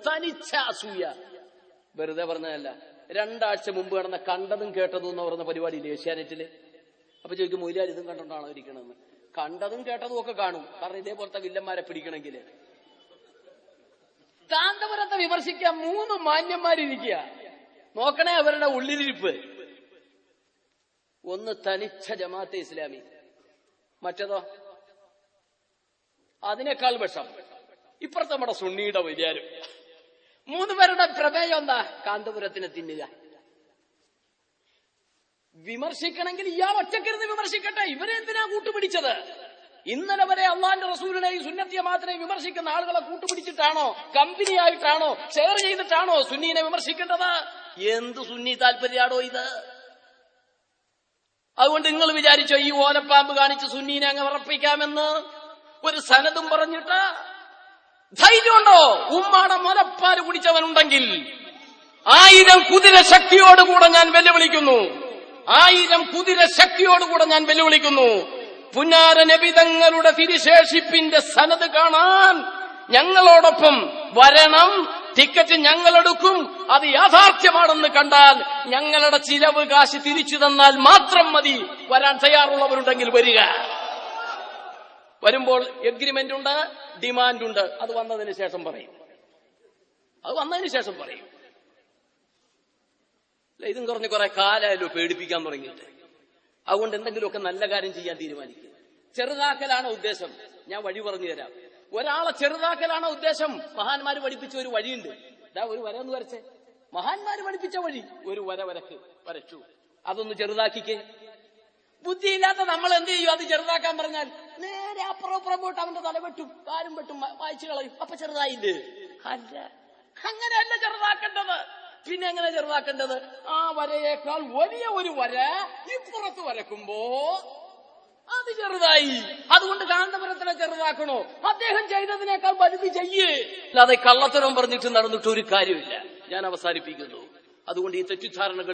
തനിച്ച അസൂയ. വെറുതെ പറഞ്ഞതല്ല. 2 ആഴ്ച മുമ്പ് നടന്ന കണ്ടതും കേട്ടതും എന്ന് പറയുന്ന പരിപാടിയില്ലേ ഏഷ്യാനെറ്റില്? അപ്പൊ ചോദിക്കും, മൊയ്ലാർ ഇതും കണ്ടോണ്ടാണോ ഇരിക്കണമെന്ന്. കണ്ടതും കേട്ടതും ഒക്കെ കാണും. കാരണം ഇതേപോലത്തെ വില്ലന്മാരെ പിടിക്കണമെങ്കിൽ. കാന്തപുരത്തെ വിമർശിക്കാൻ 3 മാന്യന്മാരിരിക്കുക. നോക്കണേ അവരുടെ ഉള്ളിലിരിപ്പ്. ഒന്ന് തനിച്ച ജമാഅത്തെ ഇസ്ലാമി, മറ്റേതോ അതിനേക്കാൾ വിഷം ഇപ്പുറത്തെ നമ്മുടെ സുന്നിയുടെ വിചാരം. 3 പേരുടെ പ്രമേയം എന്താ? കാന്തപുരത്തിനെ തിന്നുക. വിമർശിക്കണമെങ്കിൽ ഇയാൾ ഒറ്റക്കിരുന്ന് വിമർശിക്കട്ടെ. ഇവരെന്തിനാ കൂട്ടുപിടിച്ചത്? ഇന്നലെ വരെ അള്ളാന്റെ റസൂലിനെയും സുന്നത്തിയെ മാത്രമേ വിമർശിക്കുന്ന ആളുകളെ കൂട്ടുപിടിച്ചിട്ടാണോ, കമ്പനിയായിട്ടാണോ, ഷെയർ ചെയ്തിട്ടാണോ സുന്നീനെ വിമർശിക്കേണ്ടത്? എന്ത് സുന്നി താല്പര്യാണോ ഇത്? അതുകൊണ്ട് നിങ്ങൾ വിചാരിച്ചോ ഈ ഓലപ്പാമ്പ് കാണിച്ച് സുന്നീനെ അങ്ങ് ഉറപ്പിക്കാമെന്ന്? ഒരു സനതും പറഞ്ഞിട്ട് ധൈര്യമുണ്ടോ? ഉമ്മാടെ മുലപ്പാല് കുടിച്ചവനുണ്ടെങ്കിൽ 1000 കുതിര ശക്തിയോടുകൂടെ ഞാൻ വെല്ലുവിളിക്കുന്നു. 1000 കുതിര ശക്തിയോടുകൂടെ ഞാൻ വെല്ലുവിളിക്കുന്നു. പുന്നാര നബിതങ്ങളുടെ തിരുശേഷിപ്പിന്റെ സനത് കാണാൻ ഞങ്ങളോടൊപ്പം വരണം. ടിക്കറ്റ് ഞങ്ങളെടുക്കും. അത് യാഥാർത്ഥ്യമാണെന്ന് കണ്ടാൽ ഞങ്ങളുടെ ചിലവ് കാശ് തിരിച്ചു തന്നാൽ മാത്രം മതി. വരാൻ തയ്യാറുള്ളവരുണ്ടെങ്കിൽ വരിക. വരുമ്പോൾ എഗ്രിമെന്റ് ഉണ്ട്, ഡിമാൻഡ് ഉണ്ട്. അത് വന്നതിന് ശേഷം പറയും. ഇതും കുറഞ്ഞ് കുറെ കാലമായാലോ പേടിപ്പിക്കാൻ തുടങ്ങിയിട്ട്. അതുകൊണ്ട് എന്തെങ്കിലുമൊക്കെ നല്ല കാര്യം ചെയ്യാൻ തീരുമാനിക്കുക. ചെറുതാക്കലാണ് ഉദ്ദേശം. ഞാൻ വഴി പറഞ്ഞു തരാം. ഒരാളെ ചെറുതാക്കലാണ് ഉദ്ദേശം. മഹാന്മാര് പഠിപ്പിച്ച ഒരു വഴിയുണ്ട്. ഒരു വര ഒന്ന് വരച്ചേ. മഹാന്മാര് പഠിപ്പിച്ച വഴി ഒരു വര വരച്ചു. അതൊന്ന് ചെറുതാക്കിക്കേ. ബുദ്ധിയില്ലാത്ത നമ്മൾ എന്ത് ചെയ്യും? അത് ചെറുതാക്കാൻ പറഞ്ഞാൽ നേരെ അപ്പുറം പോയിട്ട് അവന്റെ തല വെട്ടും, കാലും വെട്ടും, വായിച്ചു കളയും. അപ്പൊ ചെറുതായില്ലേ? അല്ല, അങ്ങനെയല്ല ചെറുതാക്കേണ്ടത്. പിന്നെ എങ്ങനെ ചെറുതാക്കേണ്ടത്? ആ വരയേക്കാൾ വലിയ ഒരു വര ഇപ്പുറത്ത് വരക്കുമ്പോ അത് ചെറുതായി. അതുകൊണ്ട് കാന്തപുരത്തിനെ ചെറുതാക്കണോ? അദ്ദേഹം ചെയ്തതിനേക്കാൾ വലുത് ചെയ്യേ. അല്ലാതെ കള്ളത്തരം പറഞ്ഞിട്ട് നടന്നിട്ട് ഒരു കാര്യമില്ല. ഞാൻ അവസാനിപ്പിക്കുന്നു. അതുകൊണ്ട് ഈ തെറ്റിദ്ധാരണകൾ